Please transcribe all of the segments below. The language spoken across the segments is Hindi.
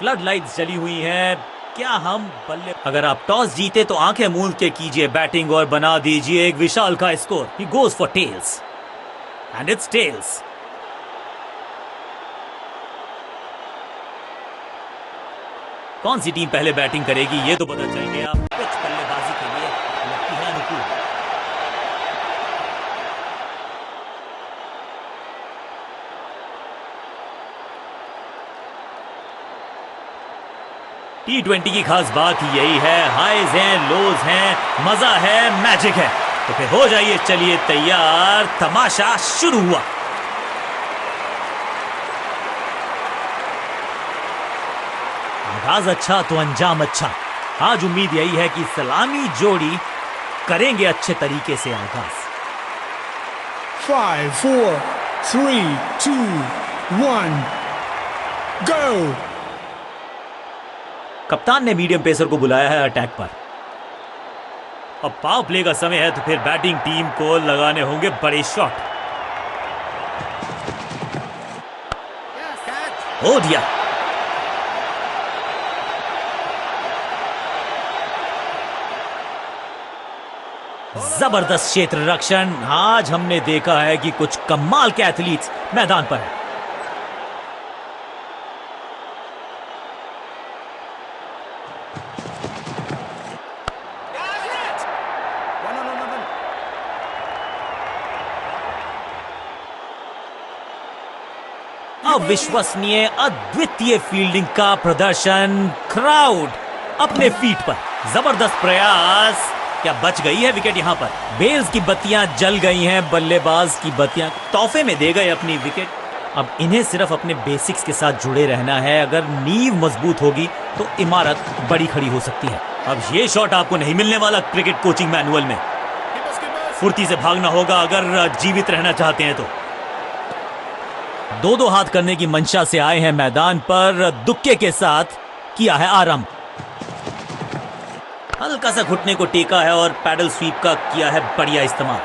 फ्लड लाइट्स जली हुई हैं। क्या हम बल्ले, अगर आप टॉस जीते तो आंखें मूंद के कीजिए बैटिंग और बना दीजिए एक विशाल का score. He goes for tails and it's tails. कौन सी टीम पहले बैटिंग करेगी ये तो पता चल गया। पिच बल्लेबाजी के लिए लगती है अनुकूल। T20 की खास बात यही है, हाईज हैं, लोज हैं, मजा है, मैजिक है। तो फिर हो जाइए, चलिए तैयार, तमाशा शुरू हुआ। आगाज अच्छा तो अंजाम अच्छा। आज उम्मीद यही है कि सलामी जोड़ी करेंगे अच्छे तरीके से आगाज। 5, 4, 3, 2, 1, go! कप्तान ने मीडियम पेसर को बुलाया है अटैक पर। अब पावर प्ले का समय है तो फिर बैटिंग टीम को लगाने होंगे बड़े शॉट। हो दिया। जबरदस्त क्षेत्र रक्षण। आज हमने देखा है कि कुछ कमाल के एथलीट्स मैदान पर हैं। अविश्वसनीय अद्वितीय फील्डिंग का प्रदर्शन। क्राउड अपने फीट पर। जबरदस्त प्रयास। क्या बच गई है विकेट यहां पर। बेल्स की बत्तियां जल गई हैं, बल्लेबाज की बत्तियां तोहफे में दे गए अपनी विकेट। अब इन्हें सिर्फ अपने बेसिक्स के साथ जुड़े रहना है। अगर नींव मजबूत होगी तो इमारत बड़ी खड़ी हो सकती है। अब ये शॉट आपको नहीं मिलने वाला क्रिकेट कोचिंग मैनुअल में। फुर्ती से भागना होगा अगर जीवित रहना चाहते हैं तो। दो हाथ करने की मंशा से आए हैं मैदान पर। दुक्के के साथ किया है आरंभ। हल्का सा घुटने को टेका है और पैडल स्वीप का किया है बढ़िया इस्तेमाल।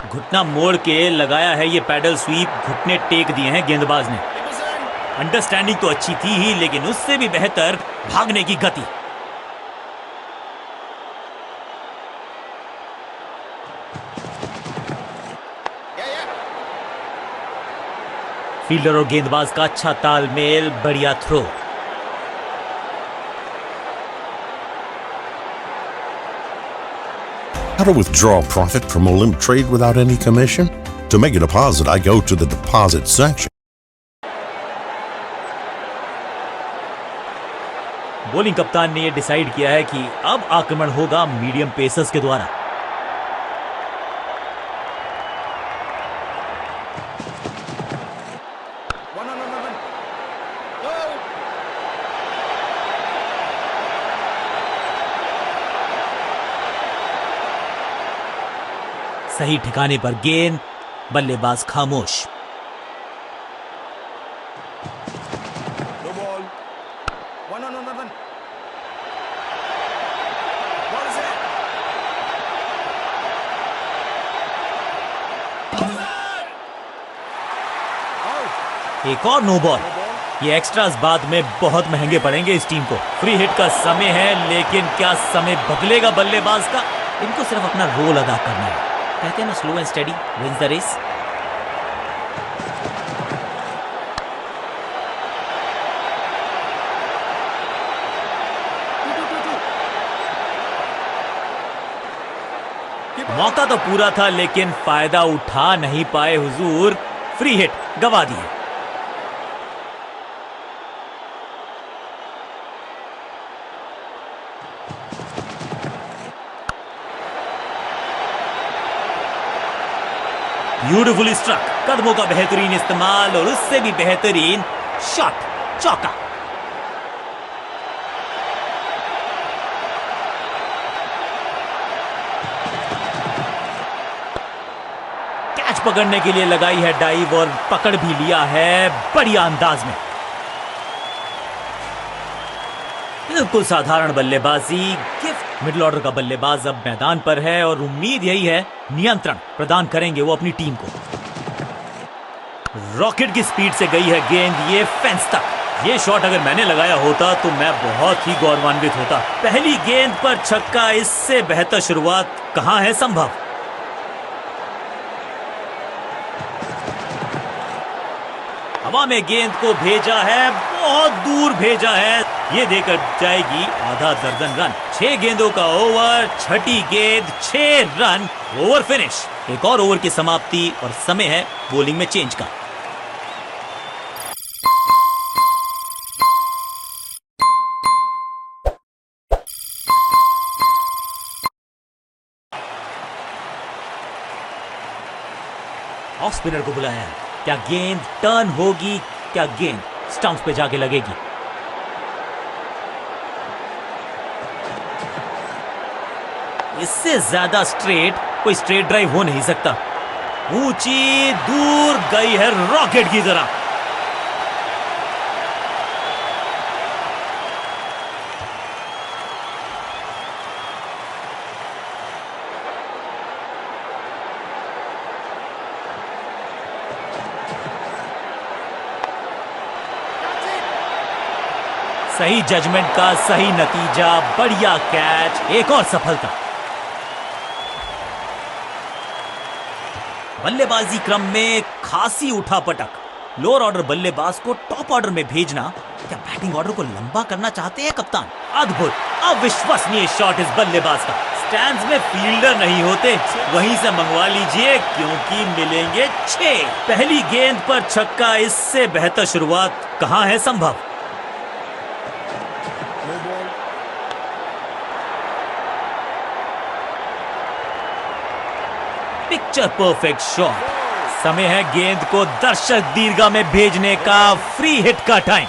घुटना मोड़ के लगाया है ये पैडल स्वीप। घुटने टेक दिए हैं गेंदबाज ने। अंडरस्टैंडिंग तो अच्छी थी ही, लेकिन उससे भी बेहतर भागने की गति। फील्डर और गेंदबाज का अच्छा तालमेल, बढ़िया throw. How to withdraw profit from a limp trade without any commission? To make a deposit, I go to the deposit section. Bowling कप्तान ने यह डिसाइड किया है कि अब आक्रमण होगा मीडियम पेसर्स के द्वारा। सही ठिकाने पर गेंद, बल्लेबाज खामोश। एक और नो बॉल। ये एक्स्ट्रास बाद में बहुत महंगे पड़ेंगे इस टीम को। फ्री हिट का समय है, लेकिन क्या समय बदलेगा बल्लेबाज का। इनको सिर्फ अपना रोल अदा करना है। कहते हैं ना, slow and steady wins the race. मौका तो पूरा था, लेकिन फायदा उठा नहीं पाए हुजूर। फ्री हिट गवा दी। Beautifully struck. कदमों का बेहतरीन इस्तेमाल और उससे भी बेहतरीन शॉट, चौका। कैच पकड़ने के लिए लगाई है डाइव और पकड़ भी लिया है बढ़िया अंदाज में। बिल्कुल साधारण बल्लेबाजी गिफ्ट। मिडिल ऑर्डर का बल्लेबाज अब मैदान पर है और उम्मीद यही है नियंत्रण प्रदान करेंगे वो अपनी टीम को। रॉकेट की स्पीड से गई है गेंद ये फेंस तक। ये शॉट अगर मैंने लगाया होता तो मैं बहुत ही गौरवान्वित होता। पहली गेंद पर छक्का, इससे बेहतर शुरुआत कहां है संभव। हवा में गेंद को भेजा है, बहुत दूर भेजा है। ये देकर जाएगी आधा दर्जन रन। 6 गेंदों का ओवर, छठी गेंद 6 रन, ओवर फिनिश। एक और ओवर की समाप्ति और समय है बॉलिंग में चेंज का। ऑफ स्पिनर को बुलाया है। क्या गेंद टर्न होगी? क्या गेंद स्टंप्स पे जाके लगेगी? इससे ज्यादा स्ट्रेट कोई स्ट्रेट ड्राइव हो नहीं सकता। ऊंची दूर गई है रॉकेट की तरह। सही जजमेंट का सही नतीजा, बढ़िया कैच, एक और सफलता। बल्लेबाजी क्रम में खासी उठापटक। लोअर ऑर्डर बल्लेबाज को टॉप ऑर्डर में भेजना, क्या बैटिंग ऑर्डर को लंबा करना चाहते हैं कप्तान? अद्भुत, अविश्वसनीय शॉट इस बल्लेबाज का। स्टैंड्स में फील्डर नहीं होते, वहीं से मंगवा लीजिए क्योंकि मिलेंगे 6। पहली गेंद पर छक्का, इससे बेहतर शुरुआत कहां है संभव। Picture perfect shot. समय है गेंद को दर्शक दीर्घा में भेजने का। फ्री हिट का टाइम।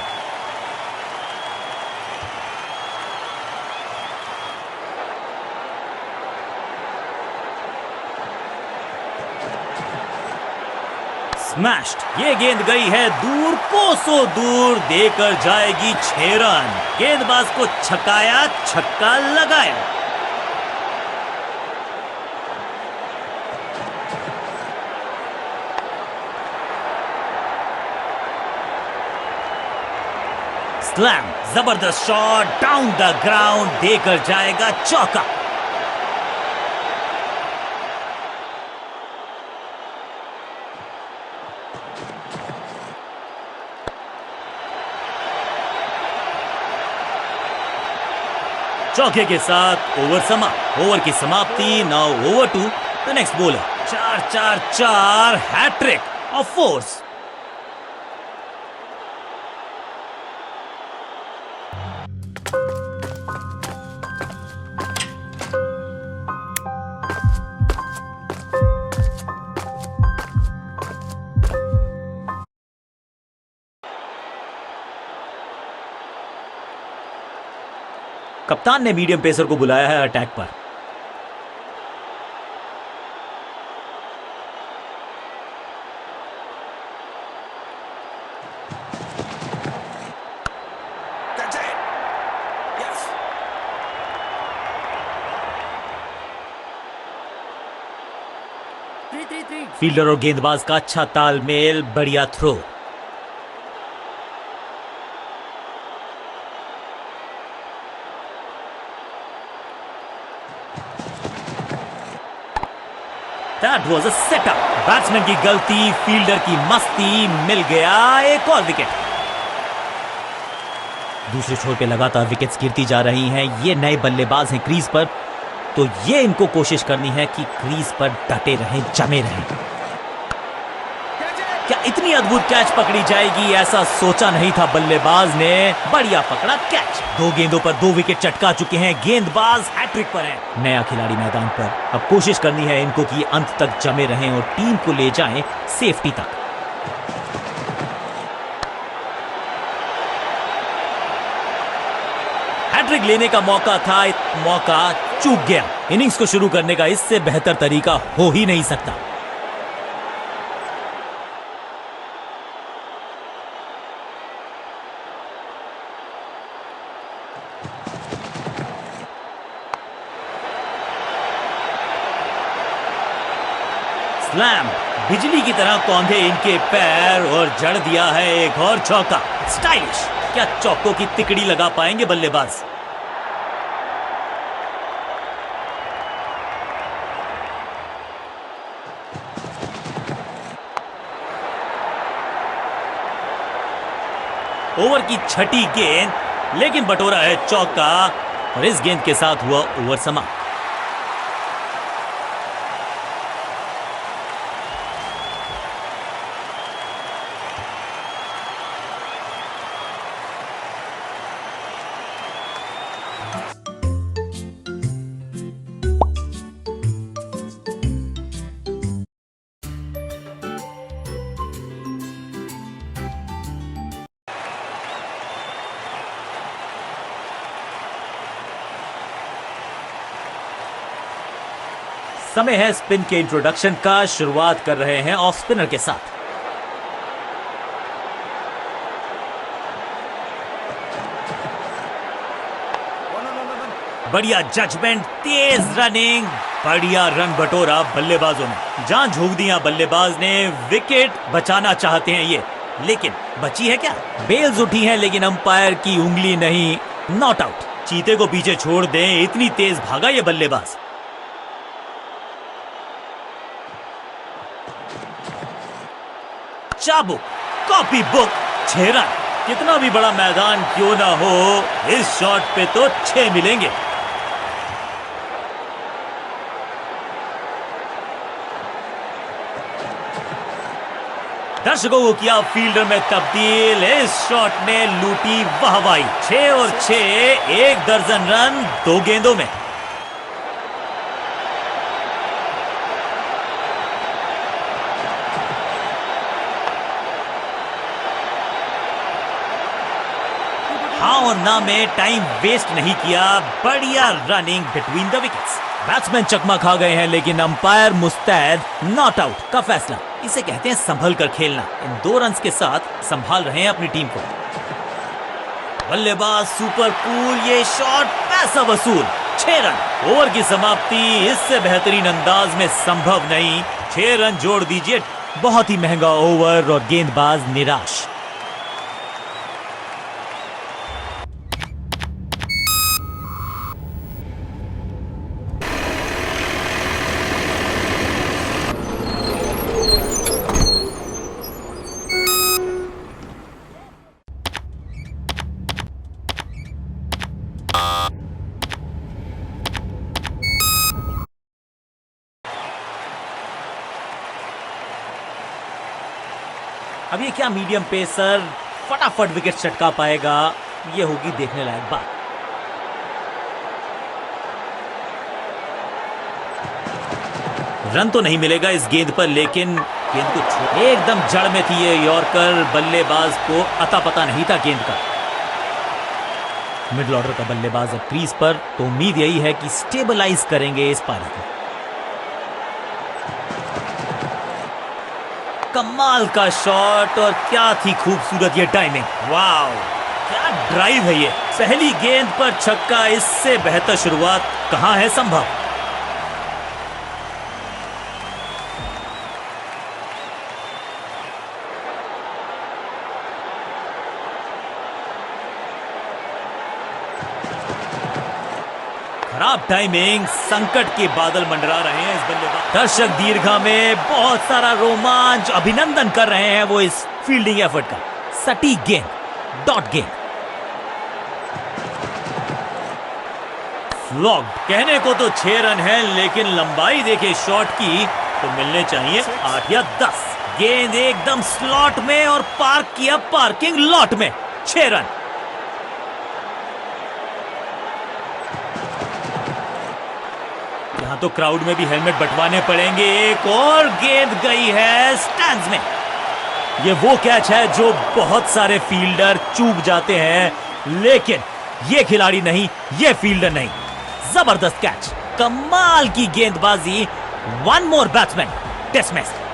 स्मैश्ड। ये गेंद गई है दूर, कोसों दूर, देकर जाएगी 6 रन। गेंदबाज को छकाया, छक्का लगाया। स्लैम, जबरदस्त शॉट डाउन द ग्राउंड, देकर जाएगा चौका। चौके के साथ ओवर समाप्त। ओवर की समाप्ति। Now over to the next bowler. 4-4-4 hattrick of fours. कप्तान ने मीडियम पेसर को बुलाया है अटैक पर। फील्डर और गेंदबाज का अच्छा तालमेल, बढ़िया थ्रो। That was a setup. Batsman की गलती, फील्डर की मस्ती, मिल गया एक और विकेट। दूसरे छोर पे लगातार विकेट्स गिरती जा रही हैं। ये नए बल्लेबाज हैं क्रीज पर, तो ये इनको कोशिश करनी है कि क्रीज पर डटे रहें, जमे रहें। क्या इतनी अद्भुत कैच पकड़ी जाएगी, ऐसा सोचा नहीं था बल्लेबाज ने। बढ़िया पकड़ा कैच। 2 गेंदों पर 2 विकेट चटका चुके हैं। गेंदबाज हैट्रिक पर है। नया खिलाड़ी मैदान पर, अब कोशिश करनी है इनको कि अंत तक जमे रहें और टीम को ले जाएं सेफ्टी तक। हैट्रिक लेने का मौका था, मौका चूक गया। इनिंग्स को शुरू करने का इससे बेहतर तरीका हो ही नहीं सकता। स्लैम, बिजली की तरह कौंधे इनके पैर और जड़ दिया है एक और चौका। स्टाइलिश। क्या चौकों की तिकड़ी लगा पाएंगे बल्लेबाज? ओवर की छठी गेंद, लेकिन बटोरा है चौका और इस गेंद के साथ हुआ ओवर समाप्त। समय है स्पिन के इंट्रोडक्शन का। शुरुआत कर रहे हैं ऑफ स्पिनर के साथ। बढ़िया जजमेंट, तेज रनिंग, बढ़िया रन बटोरा बल्लेबाजों ने। जान झोंक दिया बल्लेबाज ने। विकेट बचाना चाहते हैं ये, लेकिन बची है क्या? बेल्स उठी हैं, लेकिन अंपायर की उंगली नहीं। Not out. चीते को पीछे छोड़ दें, इतनी तेज भागा ये बल्लेबाज। चाबुक, कॉपी बुक, 6 रन। कितना भी बड़ा मैदान क्यों ना हो, इस शॉट पे तो 6 मिलेंगे। दर्शकों को किया फील्डर में तब्दील। इस शॉट ने लूटी वाहवाही। 6 और 6, 1 दर्जन रन 2 गेंदों में। हाँ और ना में टाइम वेस्ट नहीं किया। बढ़िया running between the wickets. Batsman चकमा खा गए हैं, लेकिन अंपायर मुस्तैद। नॉट आउट का फैसला। इसे कहते हैं संभल कर खेलना। इन 2 रन्स के साथ संभाल रहे हैं अपनी टीम को। बल्लेबाज सुपर कूल, ये शॉट पैसा वसूल। 6 रन। ओवर की समाप्ति इससे बेहतरीन अंदाज में संभव नहीं। 6 रन जोड़ दीजिए। बहुत ही महंगा ओवर और गेंदबाज निराश। अब ये क्या मीडियम पेसर फटाफट विकेट चटका पाएगा? ये होगी देखने लायक बात। रन तो नहीं मिलेगा इस गेंद पर, लेकिन गेंद को एकदम जड़ में थी ये यॉर्कर। बल्लेबाज को अता पता नहीं था गेंद का। मिडिल ऑर्डर का बल्लेबाज अब क्रीज पर, तो उम्मीद यही है कि स्टेबलाइज करेंगे इस पारी को। कमाल का शॉट, और क्या थी खूबसूरत ये टाइमिंग। वाव, क्या ड्राइव है ये। पहली गेंद पर छक्का, इससे बेहतर शुरुआत कहां है संभव। खराब टाइमिंग, संकट के बादल मंडरा रहे हैं इस बल्लेबाज। दर्शक दीर्घा में बहुत सारा रोमांच, अभिनंदन कर रहे हैं वो इस फील्डिंग एफर्ट का। सटीक गेंद, डॉट गेंद। फ्लॉग्ड। कहने को तो 6 रन है, लेकिन लंबाई देखे शॉट की तो मिलने चाहिए 8 या 10। गेंद एकदम स्लॉट में और पार्क किया पार्किंग लॉट में। 6 रन। यहां तो क्राउड में भी हेलमेट बंटवाने पड़ेंगे। एक और गेंद गई है स्टैंड्स में। ये वो कैच है जो बहुत सारे फील्डर चूक जाते हैं, लेकिन ये खिलाड़ी नहीं, ये फील्डर नहीं। जबरदस्त कैच, कमाल की गेंदबाजी। 1 मोर बैट्समैन डिसमिस्ड।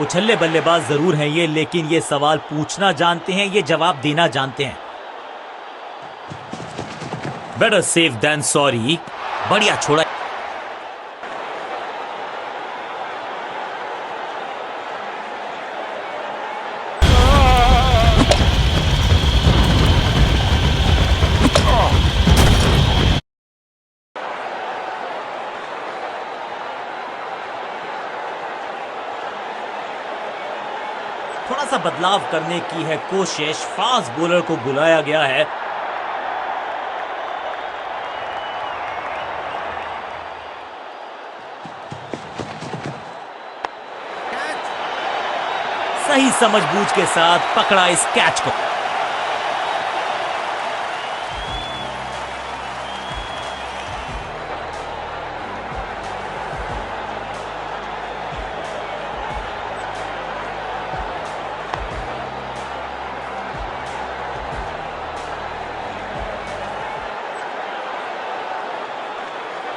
उछल्ले बल्लेबाज जरूर हैं ये, लेकिन ये सवाल पूछना जानते हैं, ये जवाब देना जानते हैं। Better safe than sorry. बढ़िया छोड़ा। थोड़ा सा बदलाव करने की है कोशिश। फास्ट बॉलर को बुलाया गया है। सही समझबूझ के साथ पकड़ा इस कैच को।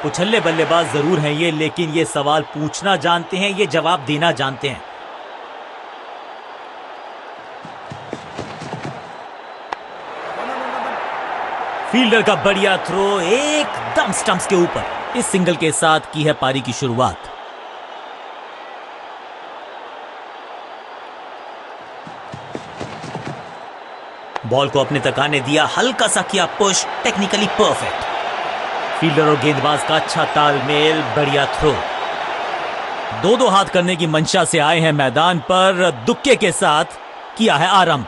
उछल्ले बल्लेबाज जरूर हैं ये, लेकिन ये सवाल पूछना जानते हैं, ये जवाब देना जानते हैं। फील्डर का बढ़िया थ्रो एकदम स्टंप्स के ऊपर। इस सिंगल के साथ की है पारी की शुरुआत। बॉल को अपने तक आने दिया, हल्का सा किया पुश, टेक्निकली परफेक्ट। फील्डर और गेंदबाज का अच्छा तालमेल, बढ़िया थ्रो। दो हाथ करने की मंशा से आए हैं मैदान पर, दुक्के के साथ किया है आरंभ।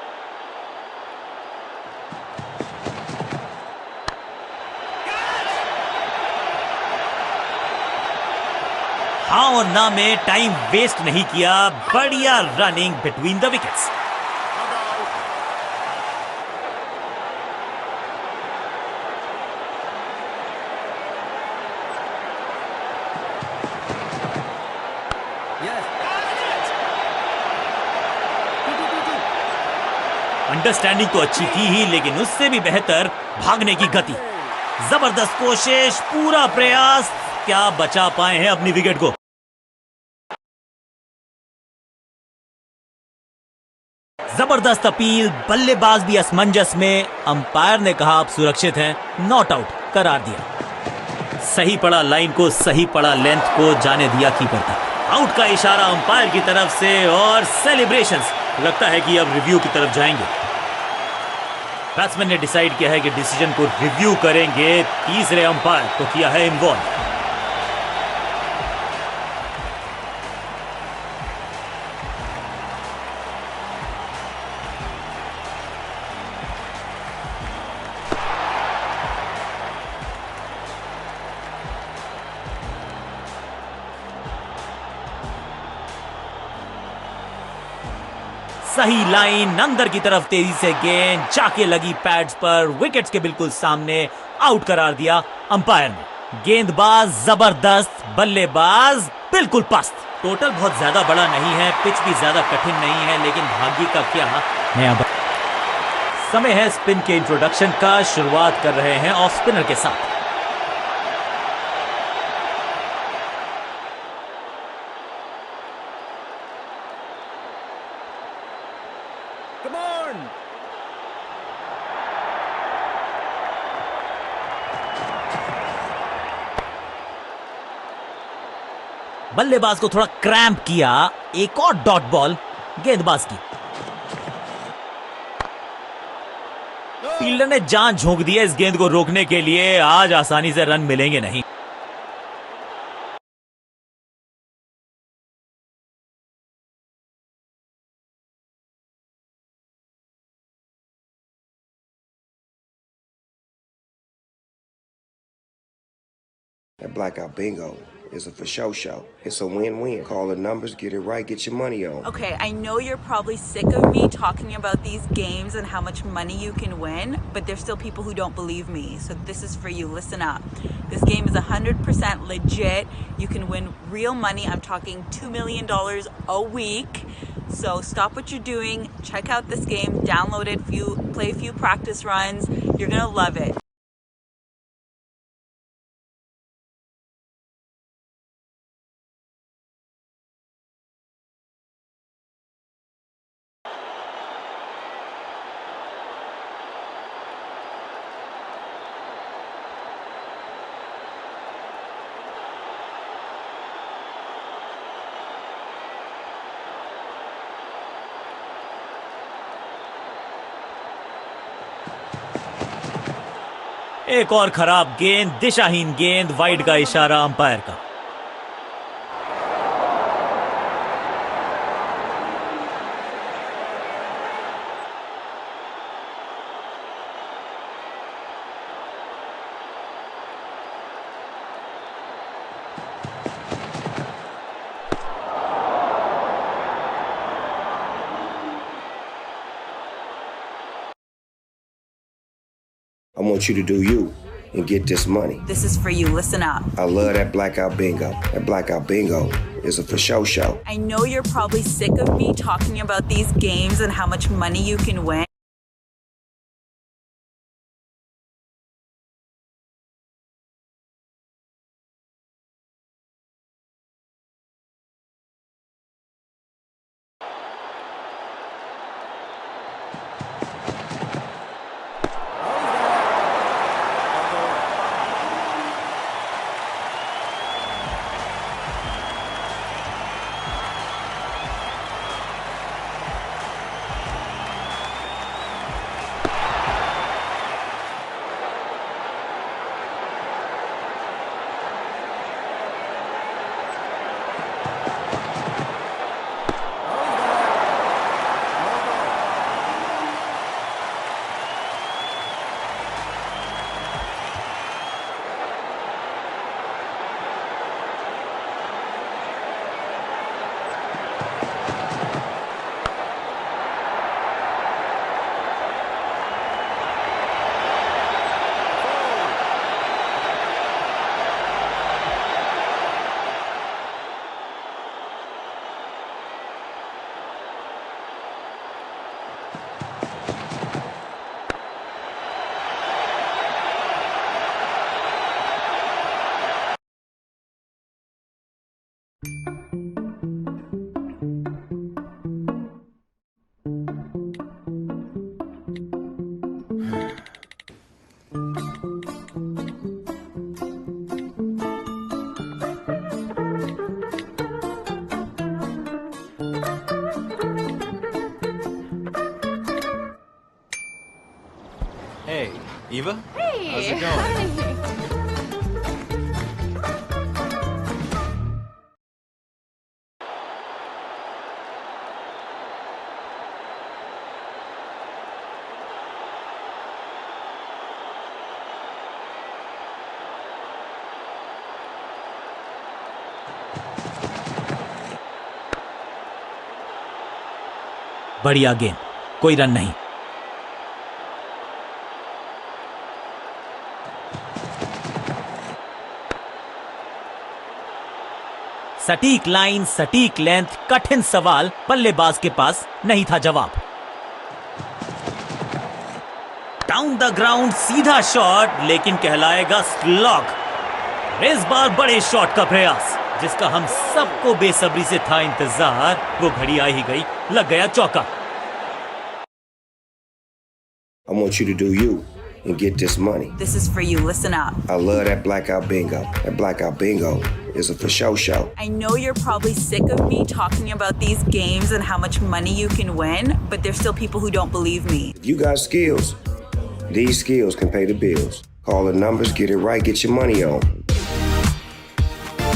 हाँ और ना में टाइम वेस्ट नहीं किया, बढ़िया running between the wickets. Understanding तो अच्छी थी ही, लेकिन उससे भी बेहतर भागने की गति। जबरदस्त कोशिश, पूरा प्रयास, क्या बचा पाए हैं अपनी विकेट को। जबरदस्त अपील, बल्लेबाज भी असमंजस में। अंपायर ने कहा आप सुरक्षित हैं, नॉट आउट करार दिया। सही पड़ा लाइन को, सही पड़ा लेंथ को, जाने दिया कीपर तक। आउट का इशारा अंपायर की तरफ से और सेलिब्रेशंस। लगता है कि अब रिव्यू की तरफ जाएंगे। बैट्समैन ने डिसाइड किया है कि डिसीजन को रिव्यू करेंगे। तीसरे अंपायर को किया है इन्वॉल्व। सही लाइन, अंदर की तरफ तेजी से गेंद जाके लगी पैड्स पर, विकेट्स के बिल्कुल सामने। आउट करार दिया अंपायर ने। गेंदबाज जबरदस्त, बल्लेबाज बिल्कुल पस्त। टोटल बहुत ज्यादा बड़ा नहीं है, पिच भी ज्यादा कठिन नहीं है, लेकिन भाग्य का क्या नया समय है स्पिन के इंट्रोडक्शन का। शुरुआत कर रहे हैं ऑफ स्पिनर के साथ। बल्लेबाज को थोड़ा क्रैम्प किया। एक और डॉट बॉल गेंदबाज की। फील्डर ने जान झोंक दी है इस गेंद को रोकने के लिए। आज आसानी से रन मिलेंगे नहीं। That blackout bingo is a for show. It's a win-win. Call the numbers, get it right, get your money on. Okay, I know you're probably sick of me talking about these games and how much money you can win, but there's still people who don't believe me. So this is for you. Listen up. This game is 100% legit. You can win real money. I'm talking $2 million a week. So stop what you're doing. Check out this game. Download it. Play a few practice runs. You're gonna love it. एक और खराब गेंद, दिशाहीन गेंद, वाइड का इशारा अंपायर का। I want you to do you and get this money. This is for you. Listen up. I love that blackout bingo. That blackout bingo is a for show. I know you're probably sick of me talking about these games and how much money you can win. Hey, Eva? Hey! How's it going? बढ़िया गेंद, कोई रन नहीं। सटीक लाइन, सटीक लेंथ, कठिन सवाल, बल्लेबाज के पास नहीं था जवाब। डाउन द ग्राउंड सीधा शॉट, लेकिन कहलाएगा स्लॉग। इस बार बड़े शॉट का प्रयास, जिसका हम सबको बेसब्री से था इंतजार, वो घड़ी आ ही गई, लग गया चौका। I want you to do you and get this money. This is for you. Listen up. I love that blackout bingo. That blackout bingo is a for show. I know you're probably sick of me talking about these games and how much money you can win, but there's still people who don't believe me. If you got skills, these skills can pay the bills. Call the numbers, get it right, get your money on.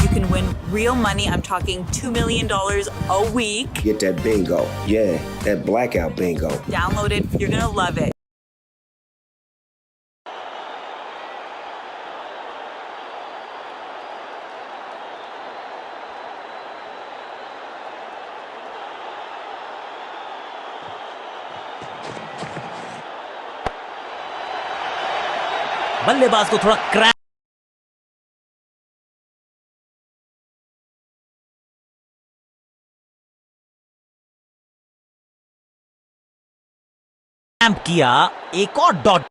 You can win real money. I'm talking $2 million a week. Get that bingo. Yeah, that blackout bingo. Download it. You're going to love it. बल्लेबाज को थोड़ा क्रैम्प किया, एक और dot.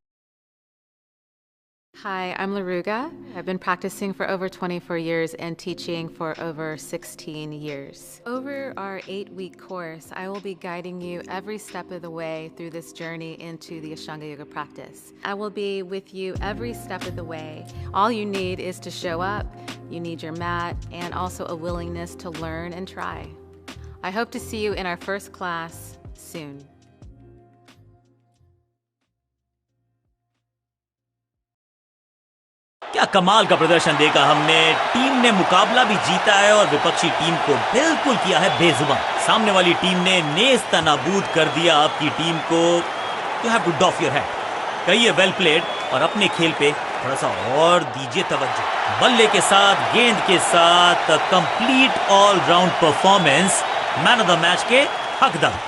Hi, I'm Laruga. I've been practicing for over 24 years and teaching for over 16 years. Over our 8-week course, I will be guiding you every step of the way through this journey into the Ashtanga Yoga practice. I will be with you every step of the way. All you need is to show up, you need your mat, and also a willingness to learn and try. I hope to see you in our first class soon. क्या कमाल का प्रदर्शन देखा हमने। टीम ने मुकाबला भी जीता है और विपक्षी टीम को बिल्कुल किया है बेजुबान। सामने वाली टीम ने नेस्तनाबूद कर दिया आपकी टीम को। You have to doff your hat. कहिए वेल प्लेड और अपने खेल पे थोड़ा सा और दीजिए तवज्जो। बल्ले के साथ, गेंद के साथ complete all round performance. Man of the match के हकदार।